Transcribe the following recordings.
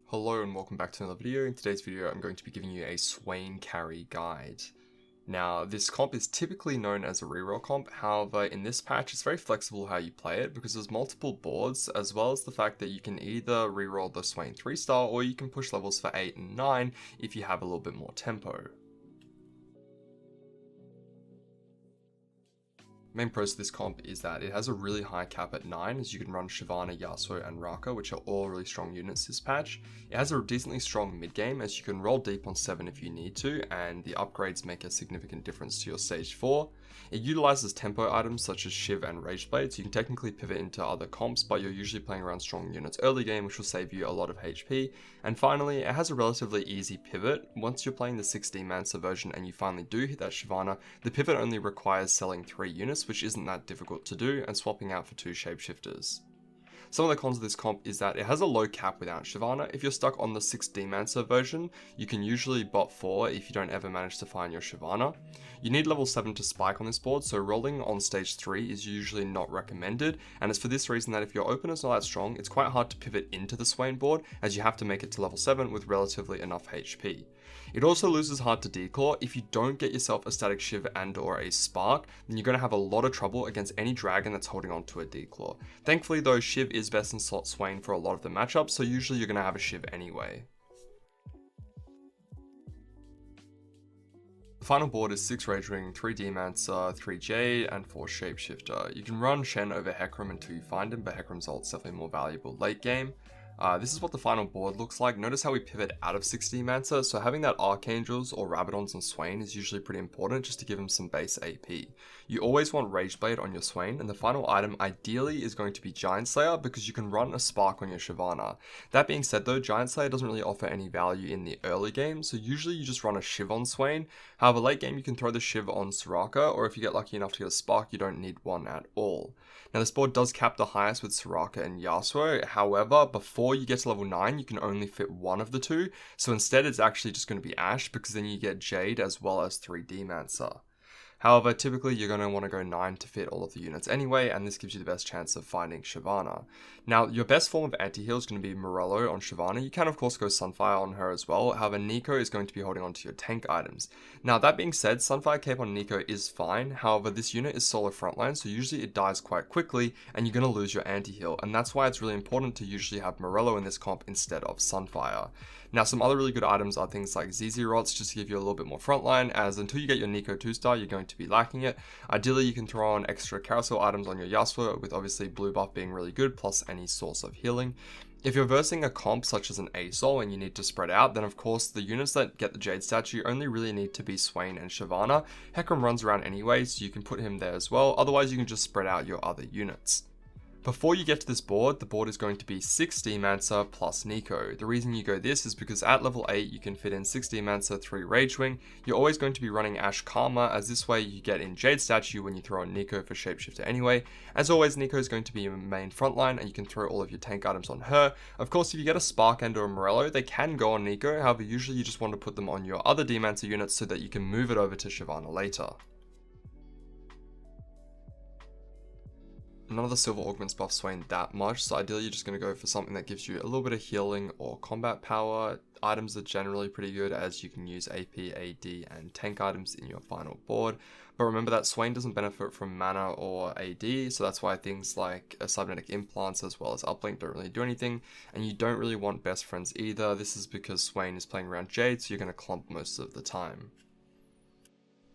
Hello and welcome back to another video. In today's video I'm going to be giving you a Swain carry guide. Now this comp is typically known as a reroll comp, however in this patch it's very flexible how you play it because there's multiple boards, as well as the fact that you can either reroll the Swain 3-star or you can push levels for 8 and 9 if you have a little bit more tempo. Main pros to this comp is that it has a really high cap at 9, as you can run Shyvana, Yasuo and Raka, which are all really strong units this patch. It has a decently strong mid game, as you can roll deep on 7 if you need to, and the upgrades make a significant difference to your stage 4. It utilizes tempo items such as Shiv and Rageblade, so you can technically pivot into other comps, but you're usually playing around strong units early game, which will save you a lot of HP. And finally, it has a relatively easy pivot. Once you're playing the 16 Mancer version and you finally do hit that Shyvana, the pivot only requires selling 3 units, which isn't that difficult to do, and swapping out for 2 shapeshifters. Some of the cons of this comp is that it has a low cap without Shyvana. If you're stuck on the 16 Mancer version, you can usually bot 4 if you don't ever manage to find your Shyvana. You need level 7 to spike on this board, so rolling on stage 3 is usually not recommended, and it's for this reason that if your opener's not that strong, it's quite hard to pivot into the Swain board, as you have to make it to level 7 with relatively enough HP. It also loses hard to declaw. If you don't get yourself a static Shiv and or a spark, then you're going to have a lot of trouble against any dragon that's holding on to a declaw. Thankfully though, Shiv is best in slot Swain for a lot of the matchups, so usually you're going to have a Shiv anyway. The final board is 6 Rage Ring, 3 Demancer, 3 Jade, and 4 Shapeshifter. You can run Shen over Hecarim until you find him, but Hecarim's ult's definitely more valuable late game. This is what the final board looks like. Notice how we pivot out of 16 Mancer, so having that Archangels or Rabadons on Swain is usually pretty important just to give him some base AP. You always want Rageblade on your Swain, and the final item ideally is going to be Giant Slayer because you can run a Spark on your Shyvana. That being said though, Giant Slayer doesn't really offer any value in the early game, so usually you just run a Shiv on Swain. However, late game you can throw the Shiv on Soraka, or if you get lucky enough to get a Spark, you don't need one at all. Now this board does cap the highest with Soraka and Yasuo, however, before you get to level 9, you can only fit one of the two, so instead it's actually just going to be Ashe, because then you get Jade as well as 3 Demancer. However, typically you're going to want to go 9 to fit all of the units anyway, and this gives you the best chance of finding Shyvana. Now, your best form of anti-heal is going to be Morello on Shyvana. You can of course go Sunfire on her as well, however Nico is going to be holding on to your tank items. Now that being said, Sunfire cape on Nico is fine, however this unit is solo frontline, so usually it dies quite quickly and you're going to lose your anti-heal, and that's why it's really important to usually have Morello in this comp instead of Sunfire. Now some other really good items are things like ZZ Rots, just to give you a little bit more frontline, as until you get your Nico 2-star you're going to be lacking it. Ideally you can throw on extra carousel items on your Yasuo, with obviously blue buff being really good, plus any source of healing. If you're versing a comp such as an ASOL and you need to spread out, then of course the units that get the Jade statue only really need to be Swain and Shyvana. Hecarim runs around anyway, so you can put him there as well, otherwise you can just spread out your other units. Before you get to this board, the board is going to be 6 Demancer plus Nico. The reason you go this is because at level 8 you can fit in 6 Demancer, 3 Rage Wing. You're always going to be running Ashe Karma, as this way you get in Jade statue when you throw in Nico for Shapeshifter anyway. As always, Nico is going to be your main frontline and you can throw all of your tank items on her. Of course, if you get a Spark and or a Morello, they can go on Nico, however usually you just want to put them on your other Demancer units so that you can move it over to Shyvana later. None of the silver augments buff Swain that much, so ideally you're just going to go for something that gives you a little bit of healing or combat power. Items are generally pretty good, as you can use AP, AD, and tank items in your final board. But remember that Swain doesn't benefit from mana or AD, so that's why things like cybernetic implants as well as uplink don't really do anything, and you don't really want best friends either. This is because Swain is playing around Jade, so you're going to clump most of the time.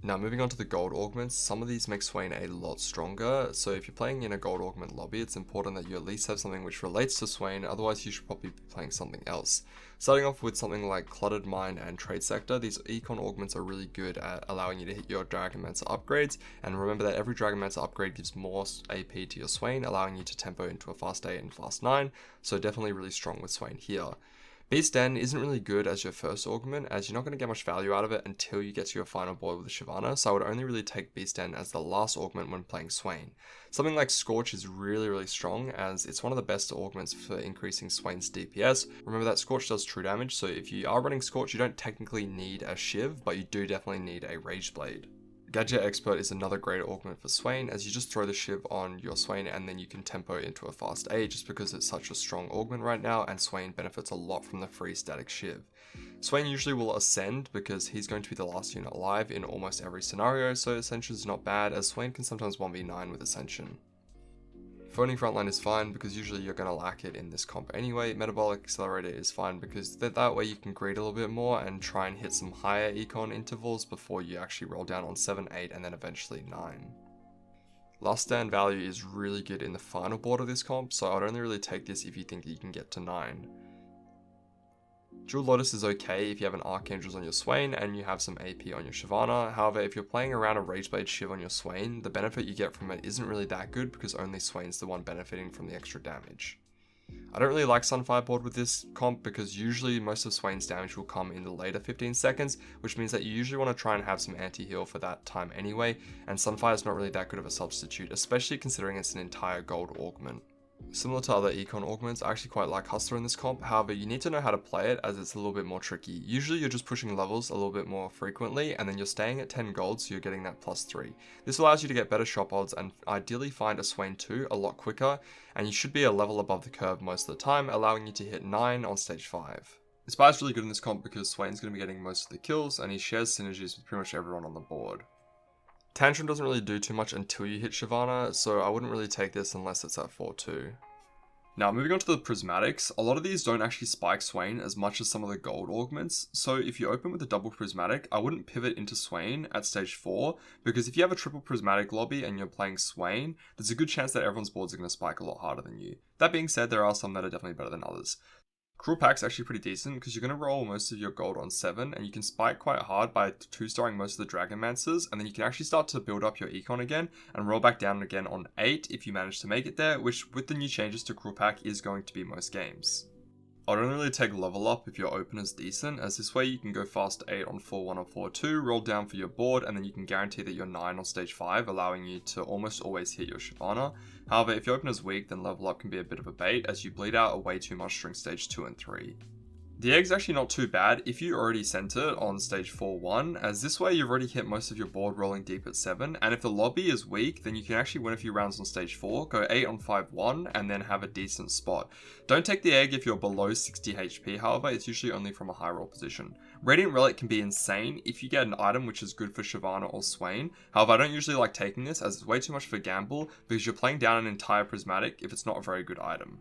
Now moving on to the gold augments, some of these make Swain a lot stronger, so if you're playing in a gold augment lobby, it's important that you at least have something which relates to Swain, otherwise you should probably be playing something else. Starting off with something like Cluttered Mind and Trade Sector, these econ augments are really good at allowing you to hit your Dragonmancer upgrades, and remember that every Dragonmancer upgrade gives more AP to your Swain, allowing you to tempo into a fast 8 and fast 9, so definitely really strong with Swain here. Beast Den isn't really good as your first augment, as you're not going to get much value out of it until you get to your final board with Shyvana, so I would only really take Beast Den as the last augment when playing Swain. Something like Scorch is really strong, as it's one of the best augments for increasing Swain's DPS. Remember that Scorch does true damage, so if you are running Scorch, you don't technically need a Shiv, but you do definitely need a Rageblade. Gadget Expert is another great augment for Swain, as you just throw the Shiv on your Swain and then you can tempo into a fast A just because it's such a strong augment right now, and Swain benefits a lot from the free static Shiv. Swain usually will ascend because he's going to be the last unit alive in almost every scenario, so Ascension is not bad, as Swain can sometimes 1v9 with Ascension. Phoning Frontline is fine because usually you're going to lack it in this comp anyway. Metabolic Accelerator is fine because that way you can greed a little bit more and try and hit some higher econ intervals before you actually roll down on 7, 8 and then eventually 9. Last Stand value is really good in the final board of this comp, so I'd only really take this if you think that you can get to 9. Jewel Lotus is okay if you have an Archangels on your Swain and you have some AP on your Shyvana. However, if you're playing around a Rageblade Shiv on your Swain, the benefit you get from it isn't really that good because only Swain's the one benefiting from the extra damage. I don't really like Sunfire board with this comp because usually most of Swain's damage will come in the later 15 seconds, which means that you usually want to try and have some anti-heal for that time anyway, and Sunfire is not really that good of a substitute, especially considering it's an entire gold augment. Similar to other econ augments, I actually quite like Hustler in this comp, however you need to know how to play it as it's a little bit more tricky. Usually you're just pushing levels a little bit more frequently and then you're staying at 10 gold so you're getting that +3. This allows you to get better shop odds and ideally find a Swain 2 a lot quicker, and you should be a level above the curve most of the time, allowing you to hit 9 on stage 5. Inspire's really good in this comp because Swain's going to be getting most of the kills and he shares synergies with pretty much everyone on the board. Tantrum doesn't really do too much until you hit Shyvana, so I wouldn't really take this unless it's at 4-2. Now moving on to the Prismatics, a lot of these don't actually spike Swain as much as some of the gold augments, so if you open with a double Prismatic, I wouldn't pivot into Swain at stage 4, because if you have a triple Prismatic lobby and you're playing Swain, there's a good chance that everyone's boards are going to spike a lot harder than you. That being said, there are some that are definitely better than others. Cruel Pack's actually pretty decent because you're going to roll most of your gold on 7 and you can spike quite hard by 2-starring most of the Dragonmancers, and then you can actually start to build up your econ again and roll back down again on 8 if you manage to make it there, which with the new changes to Cruel Pack is going to be most games. I'd only really take level up if your open is decent, as this way you can go fast 8 on 4-1 or 4-2, roll down for your board, and then you can guarantee that you're 9 on stage 5, allowing you to almost always hit your Shyvana. However, if your open is weak, then level up can be a bit of a bait, as you bleed out way too much during stage 2 and 3. The egg's actually not too bad if you already sent it on stage 4-1, as this way you've already hit most of your board rolling deep at 7, and if the lobby is weak, then you can actually win a few rounds on stage 4, go 8 on 5-1, and then have a decent spot. Don't take the egg if you're below 60 HP, however, it's usually only from a high roll position. Radiant Relic can be insane if you get an item which is good for Shyvana or Swain, however I don't usually like taking this as it's way too much of a gamble, because you're playing down an entire Prismatic if it's not a very good item.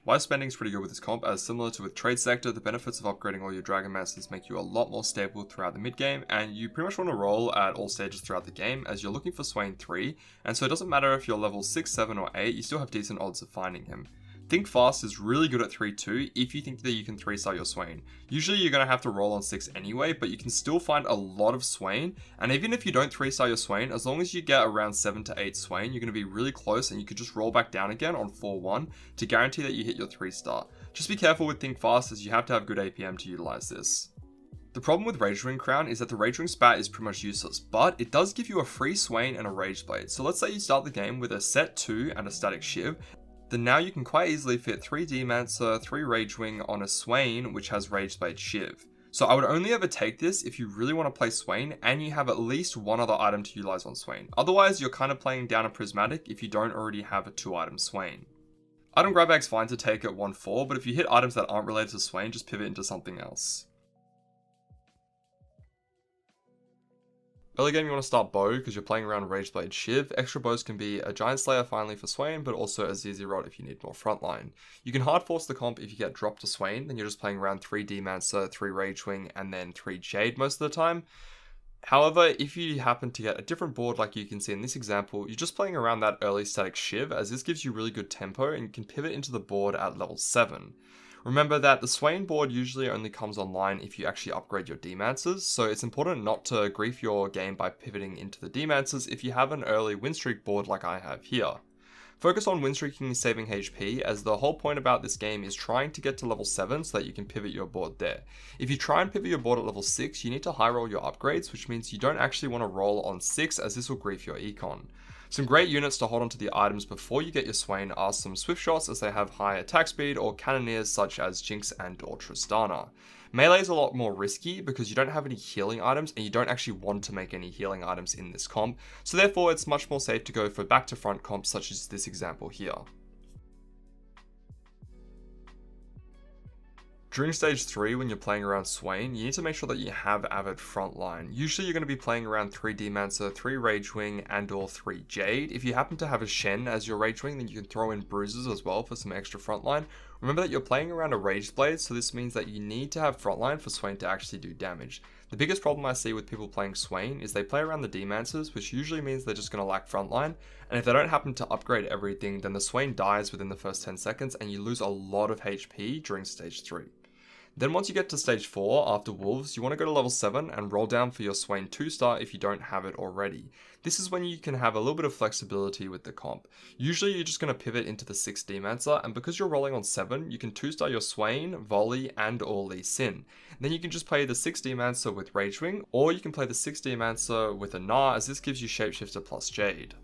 Wise Spending is pretty good with this comp, as similar to with Trade Sector, the benefits of upgrading all your Dragonmancers make you a lot more stable throughout the mid game, and you pretty much want to roll at all stages throughout the game, as you're looking for Swain 3, and so it doesn't matter if you're level 6, 7 or 8, you still have decent odds of finding him. Think Fast is really good at 3-2 if you think that you can 3-star your Swain. Usually you're going to have to roll on 6 anyway, but you can still find a lot of Swain, and even if you don't 3-star your Swain, as long as you get around 7 to 8 Swain, you're going to be really close and you could just roll back down again on 4-1 to guarantee that you hit your 3-star. Just be careful with Think Fast, as you have to have good APM to utilize this. The problem with Rage Ring Crown is that the Rage Ring spat is pretty much useless, but it does give you a free Swain and a Rage Blade. So let's say you start the game with a set 2 and a static Shiv, then now you can quite easily fit 3 Demancer, 3 Rage Wing on a Swain which has Rage Blade Shiv. So I would only ever take this if you really want to play Swain and you have at least one other item to utilize on Swain. Otherwise you're kind of playing down a Prismatic if you don't already have a 2-item Swain. Item grab bag's fine to take at 1-4, but if you hit items that aren't related to Swain, just pivot into something else. Early game you want to start bow because you're playing around Rageblade Shiv. Extra bows can be a Giant Slayer finally for Swain, but also a ZZ Rod if you need more frontline. You can hard force the comp if you get dropped to Swain, then you're just playing around 3 Demancer, 3 Rage Wing, and then 3 Jade most of the time. However, if you happen to get a different board like you can see in this example, you're just playing around that early static Shiv, as this gives you really good tempo and you can pivot into the board at level 7. Remember that the Swain board usually only comes online if you actually upgrade your Demancers, so it's important not to grief your game by pivoting into the Demancers if you have an early win streak board like I have here. Focus on win streaking and saving HP, as the whole point about this game is trying to get to level 7 so that you can pivot your board there. If you try and pivot your board at level 6, you need to high roll your upgrades, which means you don't actually want to roll on 6 as this will grief your econ. Some great units to hold onto the items before you get your Swain are some Swift Shots, as they have high attack speed, or Cannoneers such as Jinx and or Tristana. Melee is a lot more risky because you don't have any healing items and you don't actually want to make any healing items in this comp, so therefore it's much more safe to go for back to front comps such as this example here. During stage 3, when you're playing around Swain, you need to make sure that you have Avid frontline. Usually you're going to be playing around 3 Demancer, 3 Ragewing, and or 3 Jade. If you happen to have a Shen as your Ragewing, then you can throw in Bruises as well for some extra frontline. Remember that you're playing around a Rage Blade, so this means that you need to have frontline for Swain to actually do damage. The biggest problem I see with people playing Swain is they play around the Demancers, which usually means they're just going to lack frontline, and if they don't happen to upgrade everything, then the Swain dies within the first 10 seconds and you lose a lot of HP during stage 3. Then once you get to stage 4, after Wolves, you want to go to level 7 and roll down for your Swain 2-star if you don't have it already. This is when you can have a little bit of flexibility with the comp. Usually you're just going to pivot into the 6 Demancer, and because you're rolling on 7, you can 2-star your Swain, Volley, and or Lee Sin. Then you can just play the 6 Demancer with Ragewing, or you can play the 6 Demancer with a Gnar, as this gives you Shapeshifter plus Jade.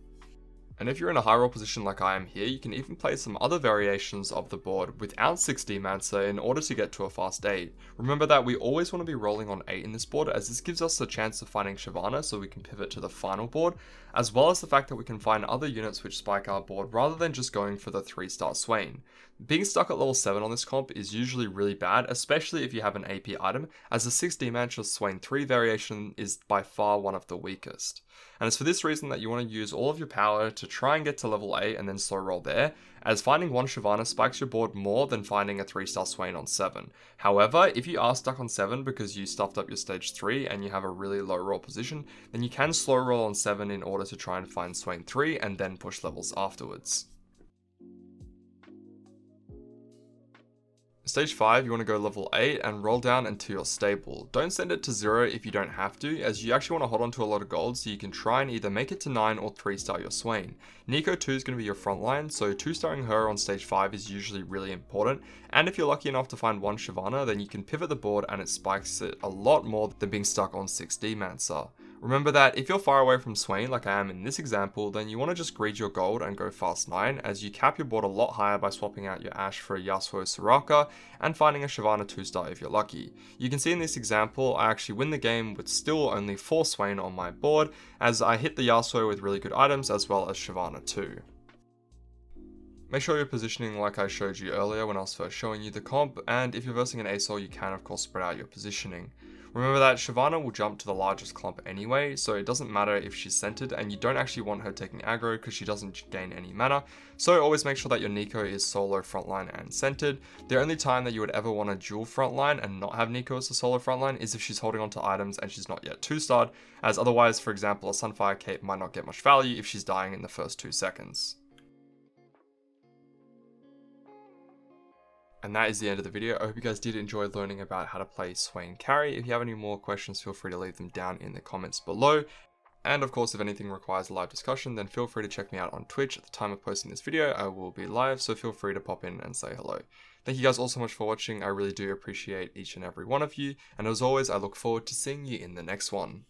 And if you're in a high roll position like I am here, you can even play some other variations of the board without 6 Demancer in order to get to a fast 8. Remember that we always want to be rolling on 8 in this board, as this gives us the chance of finding Shyvana so we can pivot to the final board, as well as the fact that we can find other units which spike our board rather than just going for the 3-star Swain. Being stuck at level 7 on this comp is usually really bad, especially if you have an AP item, as the 6 Demancer Swain 3 variation is by far one of the weakest. And it's for this reason that you want to use all of your power to try and get to level 8 and then slow roll there, as finding one Shyvana spikes your board more than finding a 3-star Swain on 7. However, if you are stuck on 7 because you stuffed up your stage 3 and you have a really low roll position, then you can slow roll on 7 in order to try and find Swain 3 and then push levels afterwards. Stage 5, you want to go level 8 and roll down until you're stable. Don't send it to 0 if you don't have to, as you actually want to hold on to a lot of gold so you can try and either make it to 9 or 3-star your Swain. Nico 2 is going to be your frontline, so 2-starring her on stage 5 is usually really important, and if you're lucky enough to find one Shyvana, then you can pivot the board and it spikes it a lot more than being stuck on 6 Demancer. Remember that if you're far away from Swain like I am in this example, then you want to just greed your gold and go fast 9, as you cap your board a lot higher by swapping out your Ashe for a Yasuo Soraka and finding a Shyvana 2-star if you're lucky. You can see in this example, I actually win the game with still only 4 Swain on my board, as I hit the Yasuo with really good items as well as Shyvana 2. Make sure you're positioning like I showed you earlier when I was first showing you the comp, and if you're versing an ASOL you can of course spread out your positioning. Remember that Shyvana will jump to the largest clump anyway, so it doesn't matter if she's centered, and you don't actually want her taking aggro because she doesn't gain any mana, so always make sure that your Nico is solo frontline and centered. The only time that you would ever want to dual frontline and not have Nico as a solo frontline is if she's holding onto items and she's not yet 2-starred, as otherwise, for example, a Sunfire Cape might not get much value if she's dying in the first 2 seconds. And that is the end of the video. I hope you guys did enjoy learning about how to play Swain carry. If you have any more questions, feel free to leave them down in the comments below. And of course, if anything requires a live discussion, then feel free to check me out on Twitch. At the time of posting this video, I will be live, so feel free to pop in and say hello. Thank you guys all so much for watching. I really do appreciate each and every one of you. And as always, I look forward to seeing you in the next one.